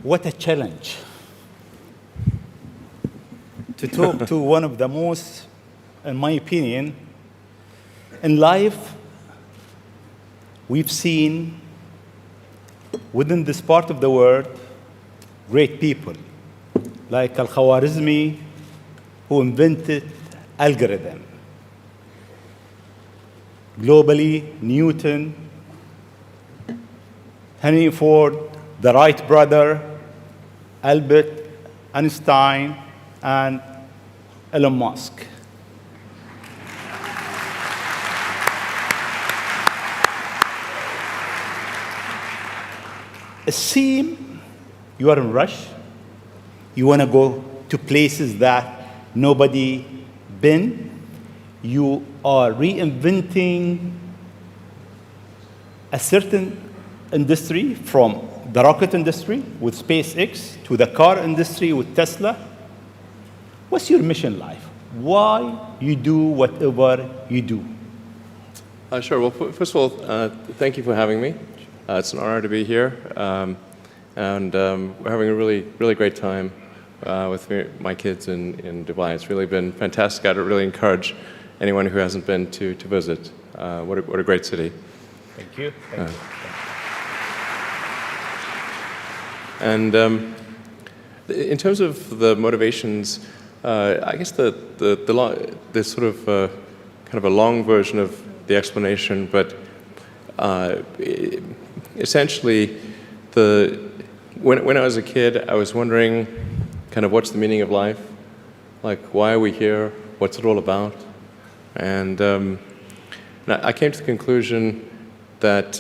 What a challenge to talk to one of the most, in my opinion, in life, we've seen within this part of the world great people like Al-Khwarizmi, who invented algorithm. Globally, Newton, Henry Ford, the Wright brother, Albert Einstein, and Elon Musk. It seems you are in rush. You want to go to places that nobody been. You are reinventing a certain industry, from the rocket industry with SpaceX to the car industry with Tesla. What's your mission life? Why you do whatever you do? Sure. Well, first of all, thank you for having me. It's an honor to be here, and we're having a really great time with my kids in Dubai. It's really been fantastic. I'd really encourage anyone who hasn't been to visit. What a great city. Thank you. Thank you. And in terms of the motivations, I guess the sort of kind of a long version of the explanation, but essentially, when I was a kid, I was wondering kind of what's the meaning of life? Like, why are we here? What's it all about? And I came to the conclusion that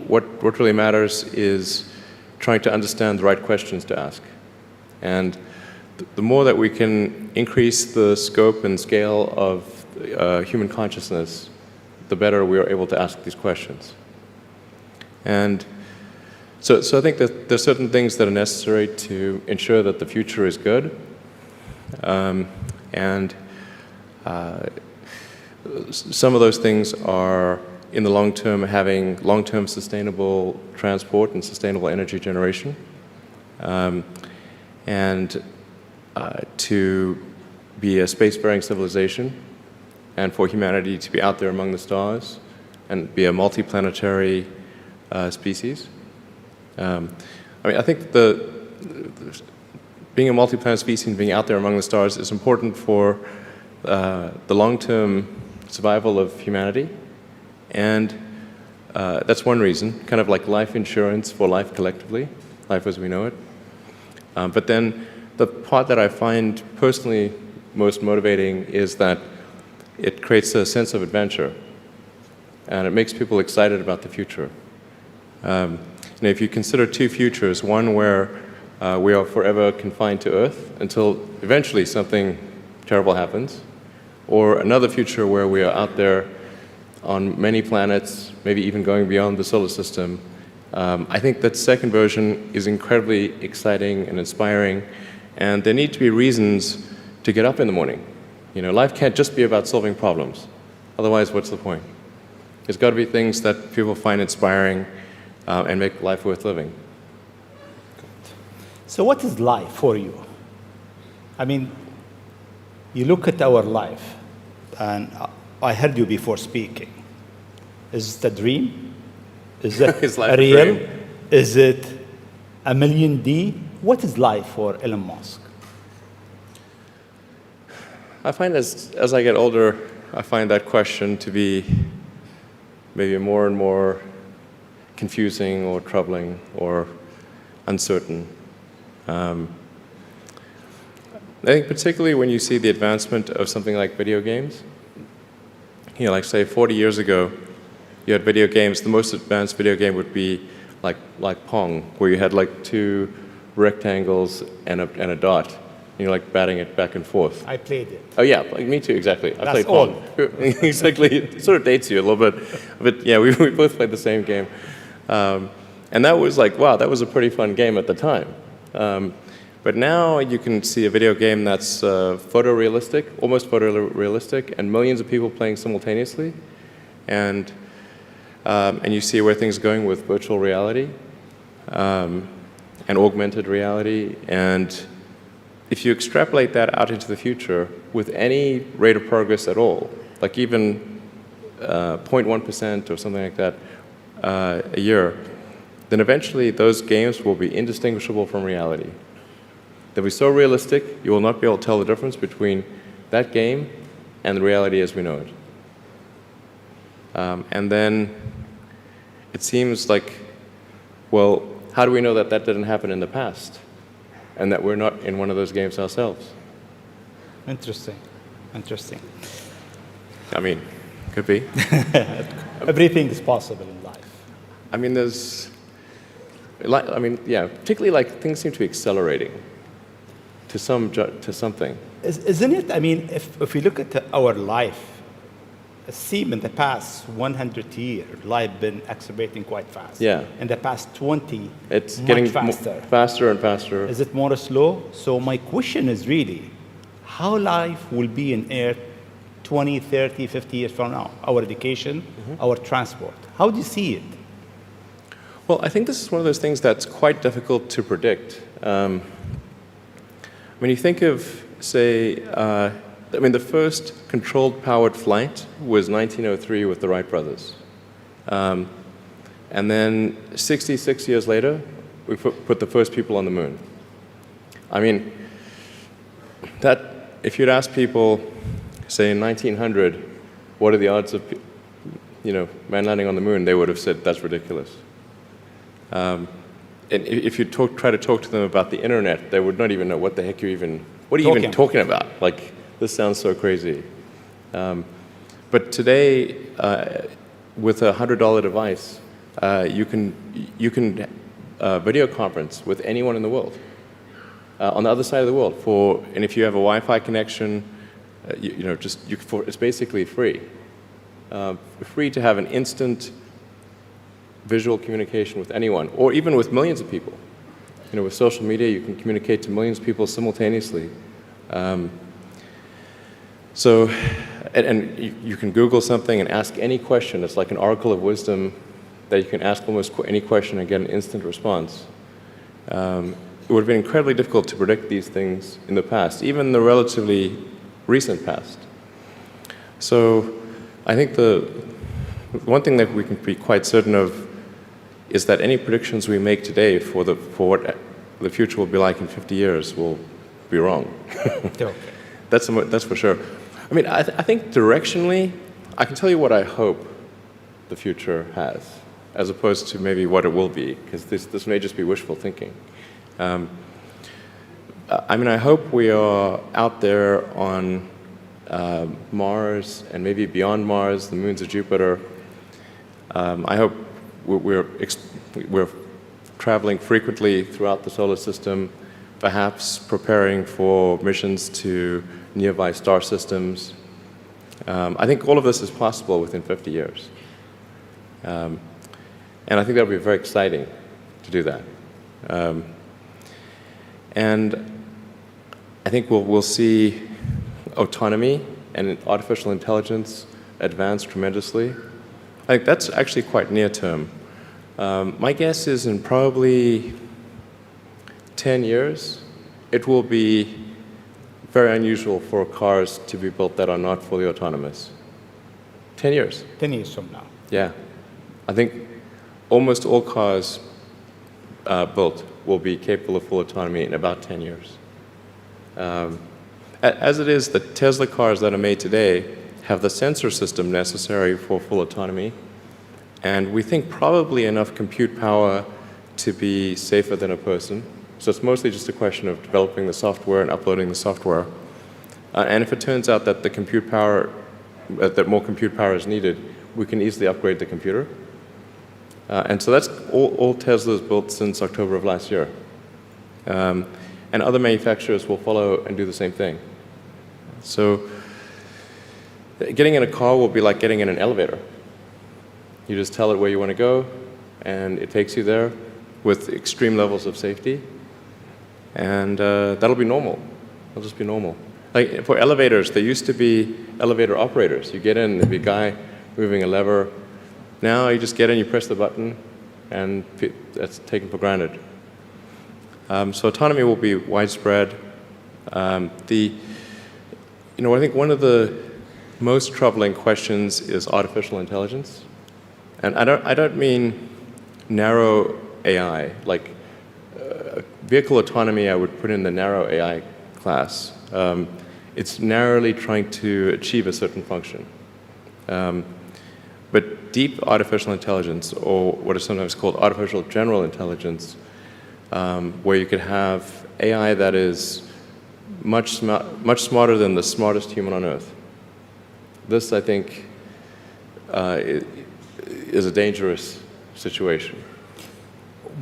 what really matters is trying to understand the right questions to ask. And the more that we can increase the scope and scale of human consciousness, the better we are able to ask these questions. And so I think that there's certain things that are necessary to ensure that the future is good. And some of those things are, in the long term, having long-term sustainable transport and sustainable energy generation, and to be a space-faring civilization, and for humanity to be out there among the stars and be a multi-planetary species. I think being a multi-planet species and being out there among the stars is important for the long-term survival of humanity. And that's one reason, kind of like life insurance for life collectively, life as we know it. But then the part that I find personally most motivating is that it creates a sense of adventure, and it makes people excited about the future. If you consider two futures, one where we are forever confined to Earth until eventually something terrible happens, or another future where we are out there on many planets, maybe even going beyond the solar system, I think that second version is incredibly exciting and inspiring, and there need to be reasons to get up in the morning. Life can't just be about solving problems. Otherwise, what's the point? There's got to be things that people find inspiring and make life worth living. So what is life for you? I mean, you look at our life, and I heard you before speaking. Is it a dream? Is it Is life real? a dream? Is it a million D? What is life for Elon Musk? I find as I get older, I find that question to be maybe more and more confusing or troubling or uncertain. I think particularly when you see the advancement of something like video games, like say 40 years ago, you had video games. The most advanced video game would be like Pong, where you had like two rectangles and a dot. You're like batting it back and forth. I played it. Oh yeah, me too, exactly. I That's played Pong. Exactly, it sort of dates you a little bit. But yeah, we both played the same game. And that was like, wow, that was a pretty fun game at the time. But now you can see a video game that's photorealistic, almost photorealistic, and millions of people playing simultaneously. And you see where things are going with virtual reality. and augmented reality. And if you extrapolate that out into the future with any rate of progress at all, like even 0.1% or something like that a year, then eventually those games will be indistinguishable from reality. They'll be so realistic, you will not be able to tell the difference between that game and the reality as we know it. And then it seems like, well, how do we know that that didn't happen in the past and that we're not in one of those games ourselves? Interesting. Interesting. I mean, could be. Everything is possible in life. I mean, there's, like, I mean, yeah, particularly like things seem to be accelerating to something. Isn't it? I mean, if we look at our life, it seems in the past 100 years, life been accelerating quite fast. Yeah. In the past 20, It's much getting faster. Faster and faster. Is it more slow? So my question is really, how life will be in Earth 20, 30, 50 years from now? Our education, our transport. How do you see it? Well, I think this is one of those things that's quite difficult to predict. When you think of, say, I mean, the first controlled powered flight was 1903 with the Wright brothers. And then 66 years later, we put the first people on the moon. I mean, that, if you'd ask people, say in 1900, what are the odds of, man landing on the moon, they would have said, that's ridiculous. And if you try to talk to them about the internet, they would not even know what the heck what are you even talking about? Like, this sounds so crazy. But today, with a $100 device, you can video conference with anyone in the world, on the other side of the world. And if you have a Wi-Fi connection, it's basically free. Free to have an instant visual communication with anyone, or even with millions of people. With social media, you can communicate to millions of people simultaneously. So, and you can Google something and ask any question. It's like an oracle of wisdom that you can ask almost any question and get an instant response. It would have been incredibly difficult to predict these things in the past, even the relatively recent past. So I think the one thing that we can be quite certain of is that any predictions we make today for what the future will be like in 50 years will be wrong. Okay. That's for sure. I mean, I think directionally, I can tell you what I hope the future has, as opposed to maybe what it will be, because this may just be wishful thinking. I mean, I hope we are out there on Mars and maybe beyond Mars, the moons of Jupiter. I hope we're traveling frequently throughout the solar system, perhaps preparing for missions to nearby star systems. I think all of this is possible within 50 years. And I think that would be very exciting to do that. And I think we'll see autonomy and artificial intelligence advance tremendously. I think that's actually quite near term. My guess is in probably 10 years, it will be very unusual for cars to be built that are not fully autonomous. 10 years. 10 years from now. Yeah. I think almost all cars built will be capable of full autonomy in about 10 years. As it is, the Tesla cars that are made today have the sensor system necessary for full autonomy, and we think probably enough compute power to be safer than a person. So it's mostly just a question of developing the software and uploading the software. And if it turns out that the compute power, that more compute power is needed, we can easily upgrade the computer. And so that's all Teslas built since October of last year. And other manufacturers will follow and do the same thing. So getting in a car will be like getting in an elevator. You just tell it where you want to go, and it takes you there with extreme levels of safety. And that'll be normal. It'll just be normal. Like for elevators, there used to be elevator operators. You get in, there'd be a guy moving a lever. Now you just get in, you press the button, and that's taken for granted. So autonomy will be widespread. I think one of the most troubling questions is artificial intelligence. And I don't mean narrow AI, like vehicle autonomy I would put in the narrow AI class. It's narrowly trying to achieve a certain function. But deep artificial intelligence, or what is sometimes called artificial general intelligence, where you could have AI that is much smarter than the smartest human on Earth. This, I think, is a dangerous situation.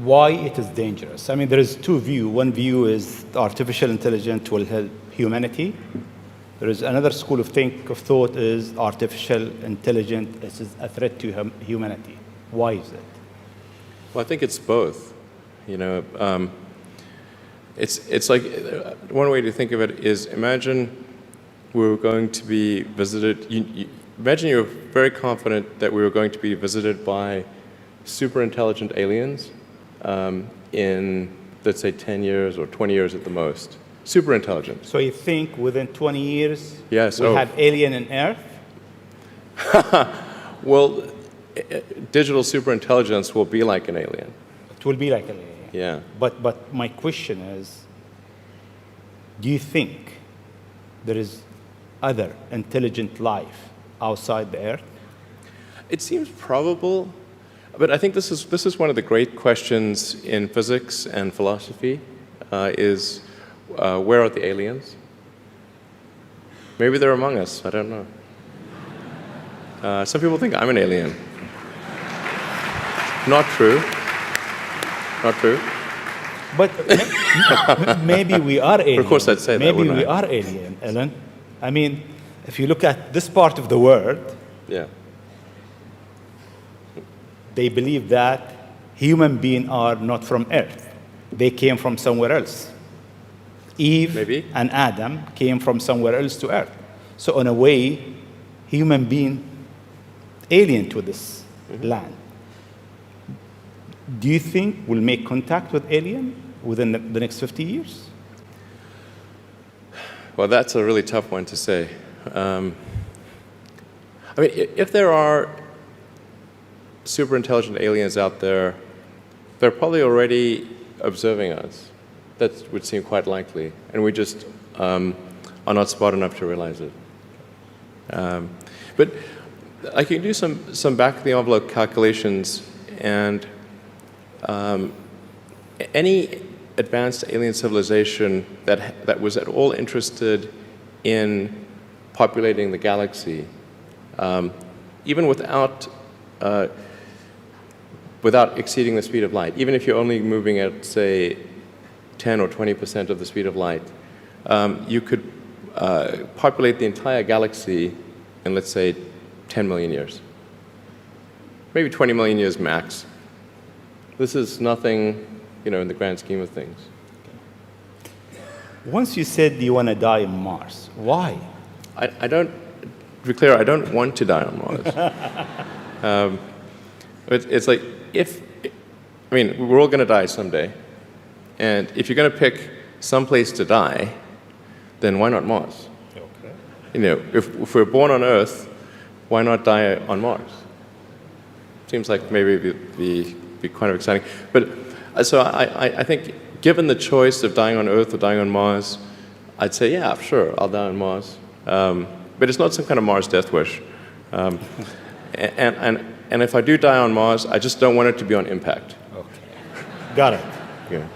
Why it is dangerous? I mean, there is two views. One view is artificial intelligence will help humanity. There is another school of thought is artificial intelligence is a threat to humanity. Why is it? Well, I think it's both. It's like one way to think of it is imagine we were going to be visited. Imagine you're very confident that we were going to be visited by super intelligent aliens in, let's say, 10 years or 20 years at the most. Super intelligent. So you think within 20 years yes, we'll have alien in Earth? Well, digital superintelligence will be like an alien. It will be like an alien. Yeah. But my question is, do you think there is other intelligent life outside the Earth? It seems probable, but I think this is one of the great questions in physics and philosophy, is where are the aliens? Maybe they're among us, I don't know. Some people think I'm an alien. Not true. Not true. But maybe we are alien. Of course I'd say that, maybe wouldn't we I? are alien, Elon. I mean, if you look at this part of the world, Yeah. they believe that human beings are not from Earth. They came from somewhere else. Eve Maybe. and Adam came from somewhere else to Earth. So in a way, human being alien to this land. Do you think we'll make contact with alien within the next 50 years? Well, that's a really tough one to say. I mean, if there are super intelligent aliens out there, they're probably already observing us. That would seem quite likely, and we just are not smart enough to realize it. But I can do some back-of-the-envelope calculations, and any advanced alien civilization that was at all interested in populating the galaxy, even without exceeding the speed of light, even if you're only moving at, say, 10 or 20% of the speed of light, you could populate the entire galaxy in, let's say, 10 million years. Maybe 20 million years max. This is nothing, in the grand scheme of things. Once you said you want to die on Mars, why? I don't, to be clear, I don't want to die on Mars. It's like, we're all going to die someday. And if you're going to pick some place to die, then why not Mars? Okay. If we're born on Earth, why not die on Mars? Seems like maybe it'd be kind of exciting. But so I think, given the choice of dying on Earth or dying on Mars, I'd say, yeah, sure, I'll die on Mars. But it's not some kind of Mars death wish. And if I do die on Mars, I just don't want it to be on impact. Okay. Got it. Yeah.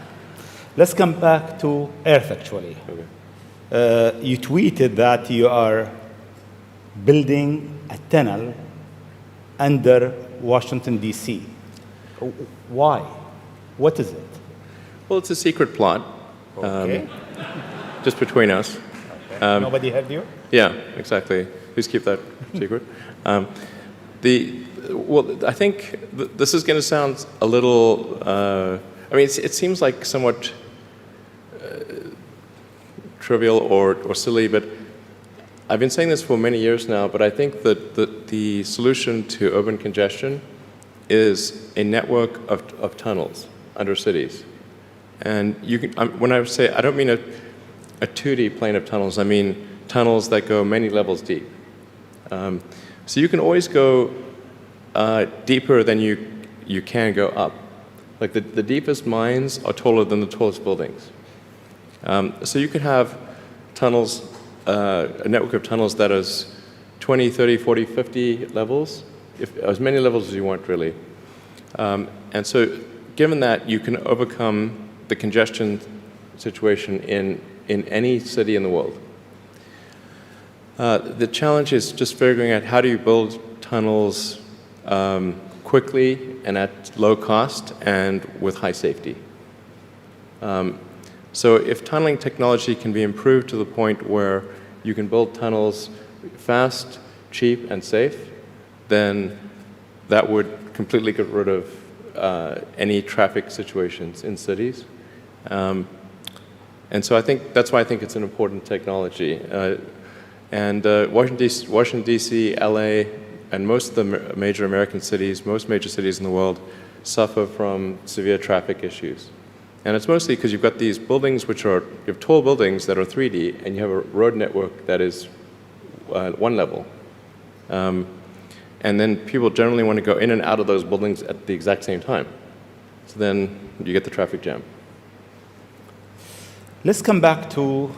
Let's come back to Earth, actually. Okay. You tweeted that you are building a tunnel under Washington, D.C. Why? What is it? Well, it's a secret plot. Okay. Just between us. Okay. Nobody heard you? Yeah, exactly. Please keep that secret. I think this is going to sound a little. It seems like somewhat trivial or silly, but I've been saying this for many years now. But I think that the solution to urban congestion is a network of tunnels under cities. And you can, when I say, I don't mean a 2D plane of tunnels, I mean tunnels that go many levels deep. So you can always go deeper than you can go up. Like the deepest mines are taller than the tallest buildings. So you could have tunnels, a network of tunnels that is 20, 30, 40, 50 levels, as many levels as you want, really. And so given that, you can overcome the congestion situation in any city in the world. The challenge is just figuring out how do you build tunnels quickly and at low cost and with high safety. So if tunneling technology can be improved to the point where you can build tunnels fast, cheap, and safe, then that would completely get rid of any traffic situations in cities. And so I think that's why I think it's an important technology. Washington, D.C., LA, and most of the major American cities, most major cities in the world, suffer from severe traffic issues. And it's mostly because you've got these buildings you have tall buildings that are 3D, and you have a road network that is one level. And then people generally want to go in and out of those buildings at the exact same time. So then you get the traffic jam. Let's come back to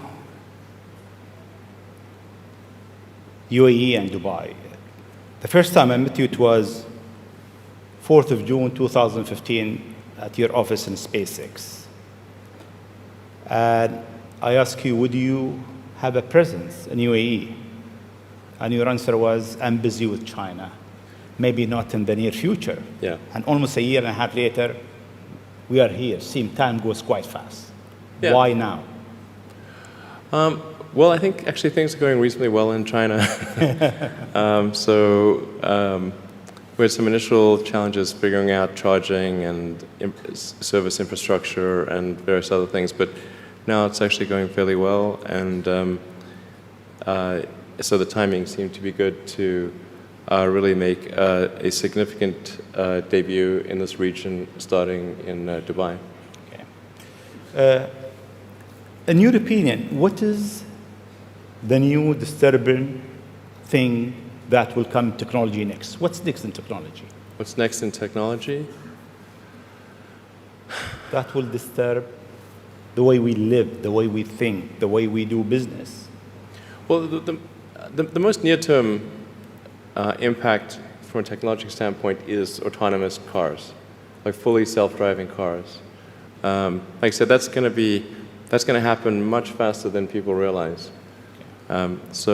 UAE and Dubai. The first time I met you, it was 4th of June 2015 at your office in SpaceX. And I asked you, would you have a presence in UAE? And your answer was, I'm busy with China. Maybe not in the near future. Yeah. And almost a year and a half later, we are here. Seems time goes quite fast. Yeah. Why now? Well, I think actually things are going reasonably well in China. We had some initial challenges figuring out charging and service infrastructure and various other things, but now it's actually going fairly well. And so the timing seemed to be good to really make a significant debut in this region, starting in Dubai. Okay. In your opinion, what is the new disturbing thing that will come in technology next? What's next in technology? What's next in technology? That will disturb the way we live, the way we think, the way we do business. Well, the most near-term impact from a technological standpoint is autonomous cars, like fully self-driving cars. Like I said, that's going to happen much faster than people realize. It's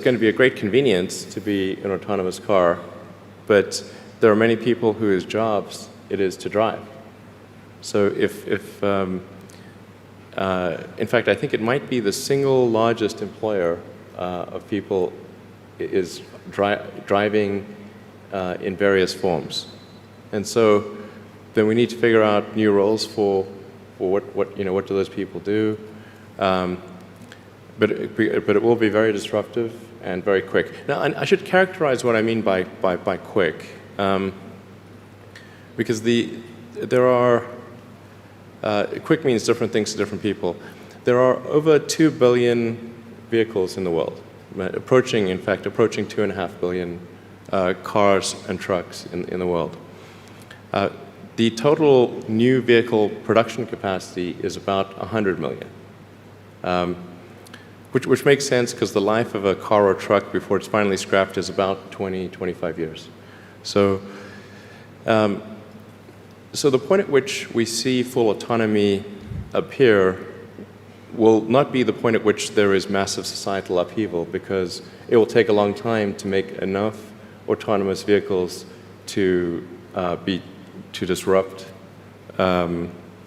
going to be a great convenience to be an autonomous car, but there are many people whose jobs it is to drive. So in fact, I think it might be the single largest employer of people is driving in various forms. And so then we need to figure out new roles for what do those people do. But it will be very disruptive and very quick. Now, I should characterize what I mean by quick, because quick means different things to different people. There are over 2 billion vehicles in the world, approaching 2.5 billion cars and trucks in the world. The total new vehicle production capacity is about 100 million. Which makes sense because the life of a car or truck before it's finally scrapped is about 20, 25 years. So the point at which we see full autonomy appear will not be the point at which there is massive societal upheaval, because it will take a long time to make enough autonomous vehicles to disrupt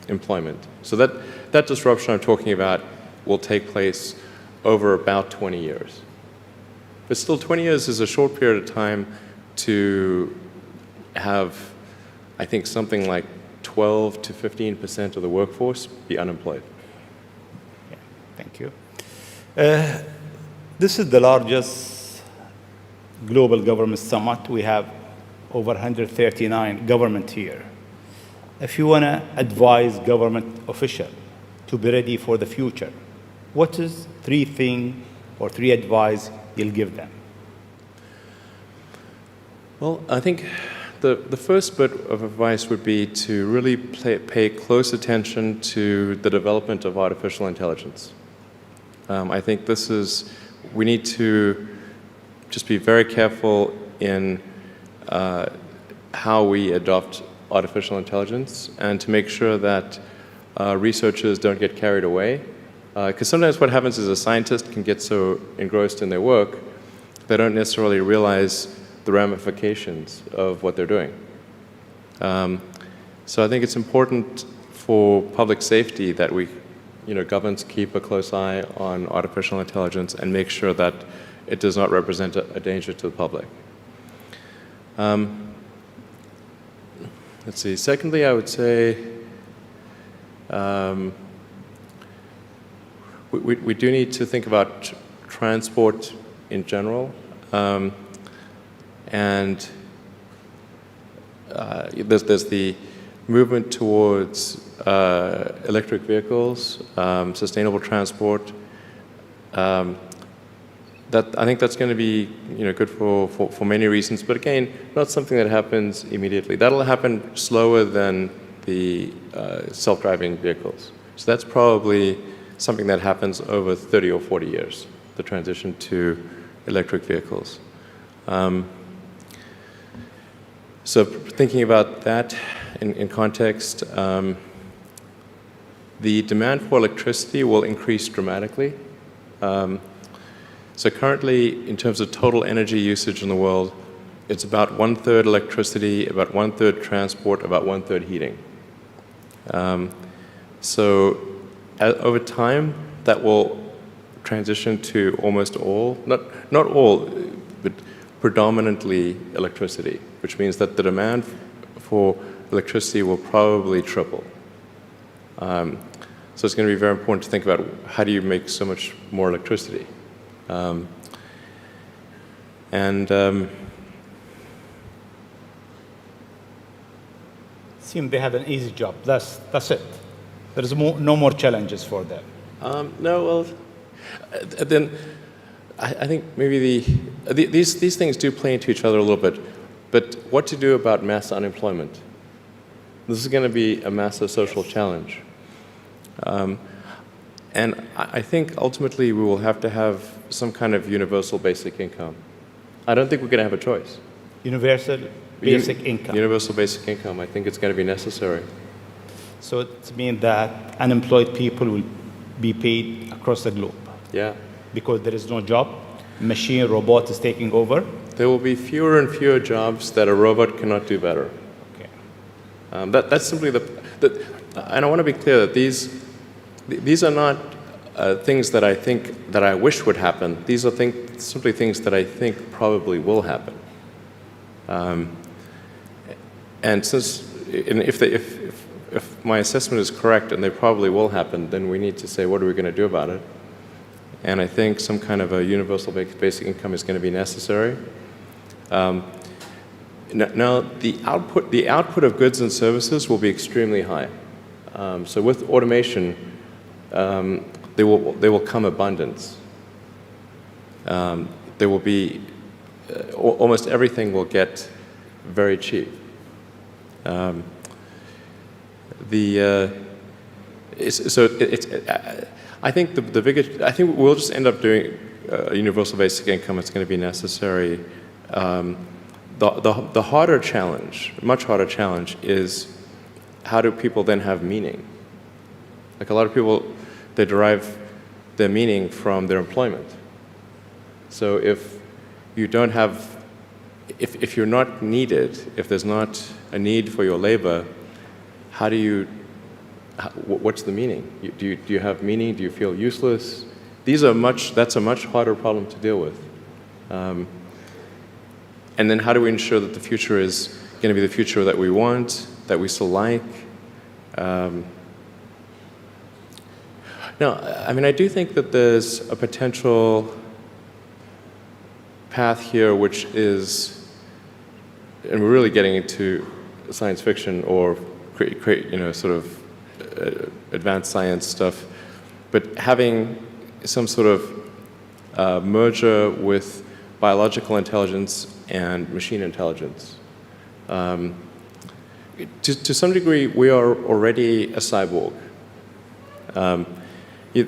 employment. So that disruption I'm talking about will take place over about 20 years. But still, 20 years is a short period of time to have, I think, something like 12 to 15% of the workforce be unemployed. Yeah, thank you. This is the largest global government summit. We have over 139 government here. if you want to advise government official to be ready for the future, what is three things or three advice you'll give them? Well, I think the first bit of advice would be to really pay close attention to the development of artificial intelligence. I think we need to just be very careful in how we adopt artificial intelligence and to make sure that researchers don't get carried away. Because sometimes what happens is a scientist can get so engrossed in their work, they don't necessarily realize the ramifications of what they're doing. So I think it's important for public safety that governments keep a close eye on artificial intelligence and make sure that it does not represent a danger to the public. Let's see. Secondly, I would say we do need to think about transport in general. And there's the movement towards electric vehicles, sustainable transport. I think that's going to be good for many reasons, but again, not something that happens immediately. That'll happen slower than the self-driving vehicles. So that's probably something that happens over 30 or 40 years, the transition to electric vehicles. So thinking about that in context, the demand for electricity will increase dramatically. So currently, in terms of total energy usage in the world, it's about 1/3 electricity, about 1/3 transport, about 1/3 heating. So over time, that will transition to almost all, not all, but predominantly electricity, which means that the demand for electricity will probably triple. So it's going to be very important to think about how do you make so much more electricity. Seem they have an easy job. That's it. There's no more challenges for them. No, well, then I think maybe these things do play into each other a little bit. But what to do about mass unemployment? This is going to be a massive social challenge. And I think ultimately we will have to have some kind of universal basic income. I don't think we're going to have a choice. Universal basic income. Universal basic income. I think it's going to be necessary. So it means that unemployed people will be paid across the globe. Yeah. Because there is no job, machine, robot is taking over. There will be fewer and fewer jobs that a robot cannot do better. Okay. That's simply and I want to be clear that these are not things that I think that I wish would happen. These are simply things that I think probably will happen. And if my assessment is correct and they probably will happen, then we need to say, what are we going to do about it? And I think some kind of a universal basic income is going to be necessary. Now, the output of goods and services will be extremely high. So with automation, there will come abundance. There will be almost everything will get very cheap. I think I think we'll just end up doing a universal basic income. It's going to be necessary. The harder challenge, much harder challenge, is how do people then have meaning? Like a lot of people, they derive their meaning from their employment. So if you don't have, if you're not needed, if there's not a need for your labor, what's the meaning? Do you have meaning? Do you feel useless? That's a much harder problem to deal with. And then how do we ensure that the future is going to be the future that we want, that we still like? No, I mean, I do think that there's a potential path here which is, and we're really getting into science fiction or create sort of advanced science stuff, but having some sort of merger with biological intelligence and machine intelligence. To some degree, we are already a cyborg. You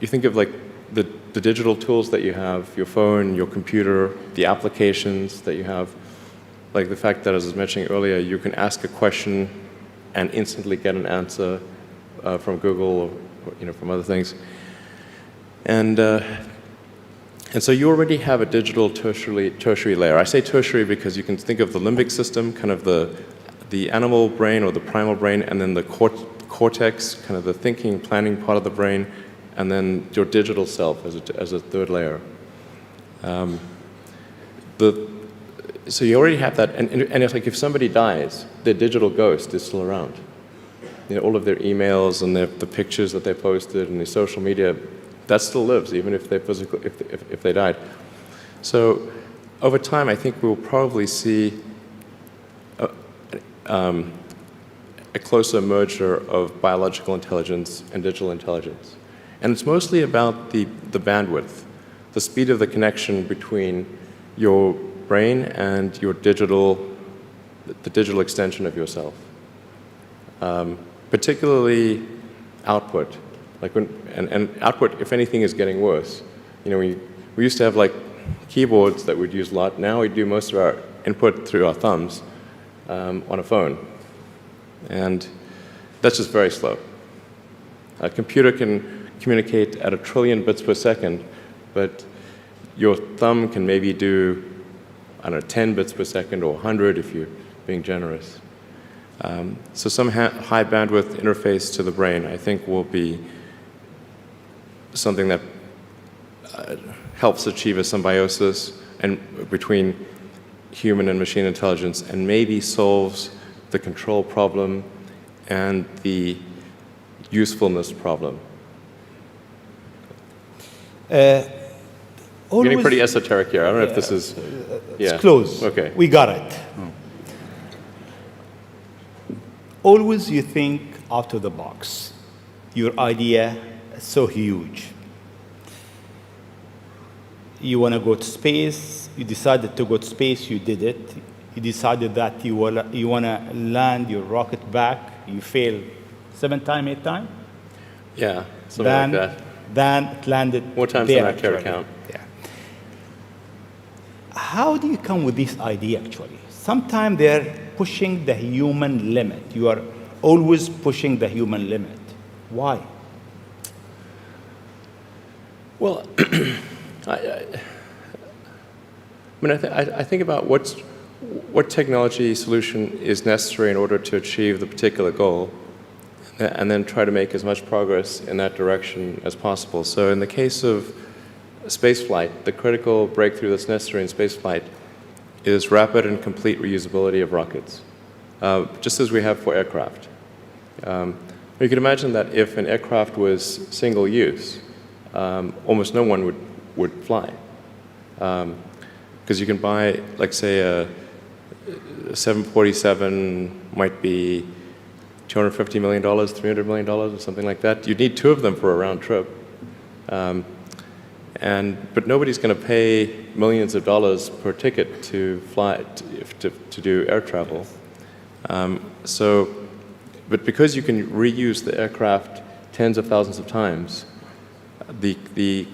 think of like the digital tools that you have, your phone, your computer, the applications that you have, like the fact that, as I was mentioning earlier, you can ask a question and instantly get an answer from Google or from other things. And so you already have a digital tertiary layer. I say tertiary because you can think of the limbic system, kind of the animal brain or the primal brain, and then the cortex, kind of the thinking, planning part of the brain, and then your digital self as a third layer. So you already have that, and it's like if somebody dies, their digital ghost is still around. All of their emails and the pictures that they posted and the social media, that still lives, even if they died. So over time, I think we'll probably see a closer merger of biological intelligence and digital intelligence. And it's mostly about the bandwidth, the speed of the connection between your brain and the digital extension of yourself. Particularly output. And output, if anything, is getting worse. We used to have like keyboards that we'd use a lot. Now we do most of our input through our thumbs on a phone. And that's just very slow. A computer can communicate at 1 trillion bits per second, but your thumb can maybe do, 10 bits per second or 100 if you're being generous. So some high bandwidth interface to the brain, I think, will be something that helps achieve a symbiosis between human and machine intelligence, and maybe solves the control problem and the usefulness problem. Getting pretty esoteric here. I don't know if this is... It's close. Okay. We got it. Always you think out of the box. Your idea is so huge. You want to go to space. You decided to go to space. You did it. You decided that you want to land your rocket back. You failed 7 times, 8 times. Yeah, something like that. Then it landed. More times than I care to count. Yeah. How do you come with this idea, actually? Sometimes they're pushing the human limit. You are always pushing the human limit. Why? Well, I think about what technology solution is necessary in order to achieve the particular goal, and then try to make as much progress in that direction as possible. So in the case of spaceflight, the critical breakthrough that's necessary in spaceflight is rapid and complete reusability of rockets, just as we have for aircraft. You can imagine that if an aircraft was single use, almost no one would fly. Because you can buy, like, say, a 747 might be $250 million, $300 million, or something like that. You'd need 2 of them for a round trip. But nobody's going to pay millions of dollars per ticket to fly, to do air travel. But because you can reuse the aircraft tens of thousands of times, the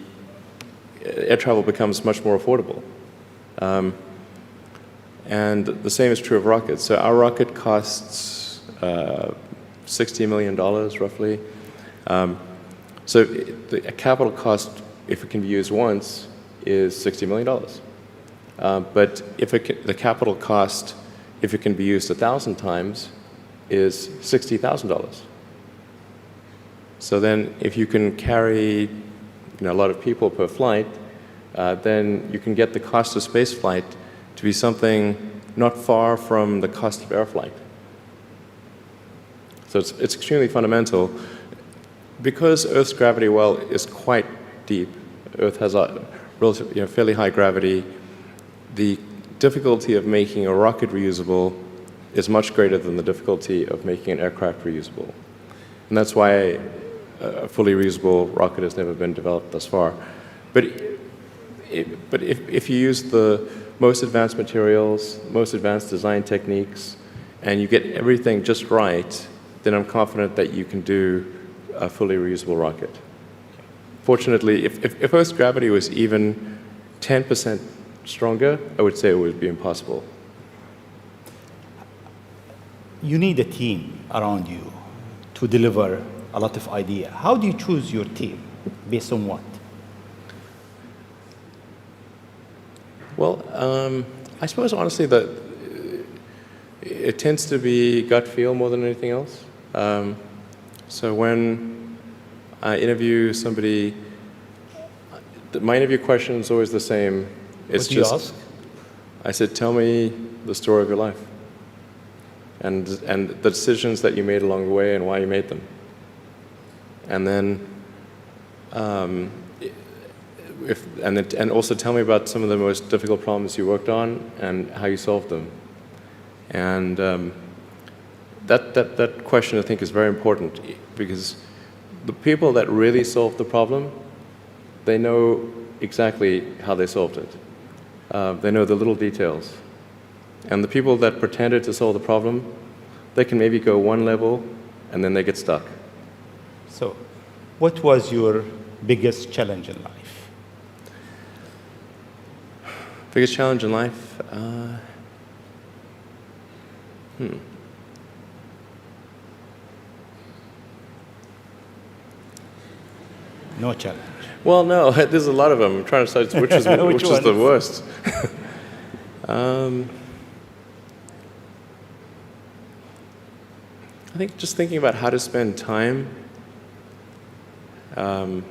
air travel becomes much more affordable. And the same is true of rockets. So our rocket costs $60 million, roughly. So the capital cost, if it can be used once, is $60 million. But the capital cost, if it can be used 1,000 times, is $60,000. So then if you can carry a lot of people per flight, then you can get the cost of space flight to be something not far from the cost of air flight. So it's extremely fundamental. Because Earth's gravity well is quite deep, Earth has a relatively, fairly high gravity, the difficulty of making a rocket reusable is much greater than the difficulty of making an aircraft reusable. And that's why a fully reusable rocket has never been developed thus far. But if you use the most advanced materials, most advanced design techniques, and you get everything just right, then I'm confident that you can do a fully reusable rocket. Fortunately, if Earth's gravity was even 10% stronger, I would say it would be impossible. You need a team around you to deliver a lot of ideas. How do you choose your team? Based on what? Well, I suppose honestly that it tends to be gut feel more than anything else. So when I interview somebody, my interview question is always the same. It's what do you ask? I said, tell me the story of your life. And the decisions that you made along the way and why you made them. And then, and also tell me about some of the most difficult problems you worked on and how you solved them. And that question, I think, is very important because the people that really solved the problem, they know exactly how they solved it. They know the little details. And the people that pretended to solve the problem, they can maybe go one level and then they get stuck. So, what was your biggest challenge in life? Biggest challenge in life? No challenge. Well, no, there's a lot of them. I'm trying to decide which is which is the worst. I think just thinking about how to spend time. One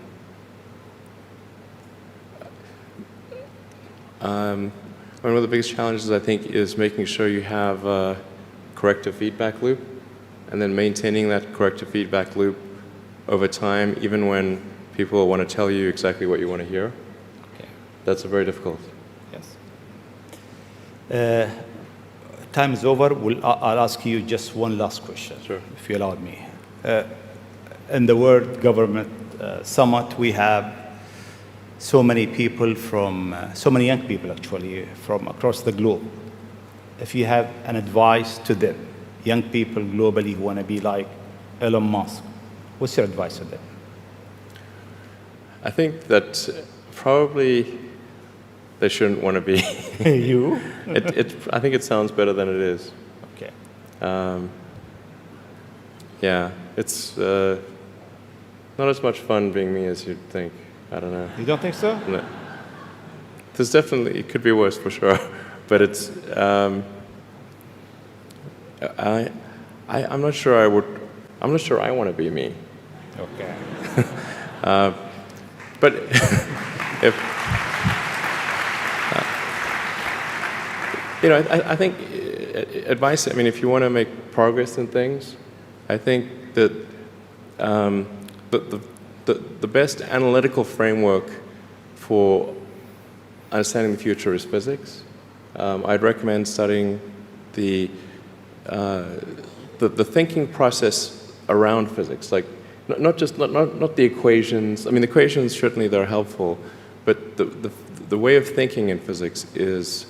of the biggest challenges, I think, is making sure you have a corrective feedback loop, and then maintaining that corrective feedback loop over time, even when people want to tell you exactly what you want to hear. Okay. That's very difficult. Yes. Time is over. I'll ask you just one last question, Sure. if you allowed me. In the World Government Summit, we have so many people from, so many young people actually, from across the globe. If you have an advice to them, young people globally who want to be like Elon Musk, what's your advice to them? I think that probably they shouldn't want to be. You? I think it sounds better than it is. Okay. Yeah, it's not as much fun being me as you'd think. I don't know. You don't think so? No. There's definitely, it could be worse for sure, but it's, I'm not sure I'm not sure I want to be me. Okay. But if, you know, I think advice, I mean, if you want to make progress in things, I think that the best analytical framework for understanding the future is physics. I'd recommend studying the thinking process around physics, like not the equations. I mean, the equations certainly they're helpful, but the way of thinking in physics is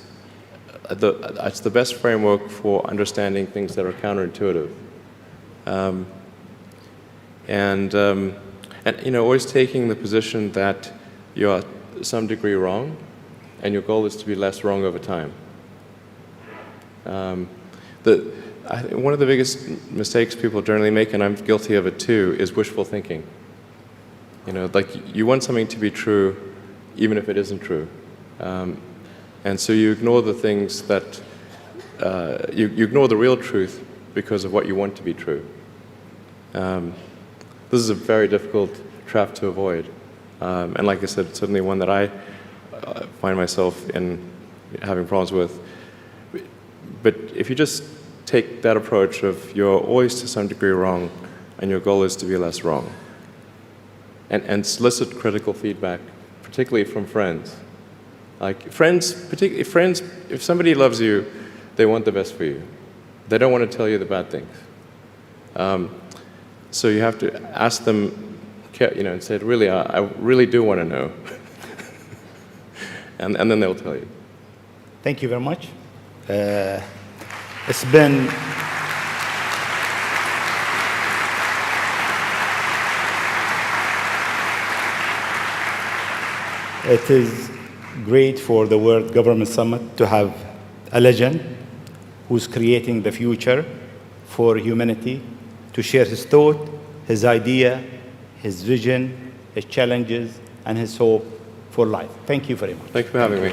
it's the best framework for understanding things that are counterintuitive. And you know, always taking the position that you're to some degree wrong, and your goal is to be less wrong over time. One of the biggest mistakes people generally make, and I'm guilty of it too, is wishful thinking. You know, like you want something to be true, even if it isn't true. And so you ignore the things that, you ignore the real truth because of what you want to be true. This is a very difficult trap to avoid. And like I said, it's certainly one that I find myself in having problems with. But if you just take that approach of you're always to some degree wrong, and your goal is to be less wrong, and solicit critical feedback, particularly from friends. Like friends, particularly friends, if somebody loves you, they want the best for you. They don't want to tell you the bad things. So you have to ask them, and say, really, I really do want to know. and then they'll tell you. Thank you very much. It's been It is great for the World Government Summit to have a legend who's creating the future for humanity to share his thought, his idea, his vision, his challenges, and his hope for life. Thank you very much. Thanks for having me.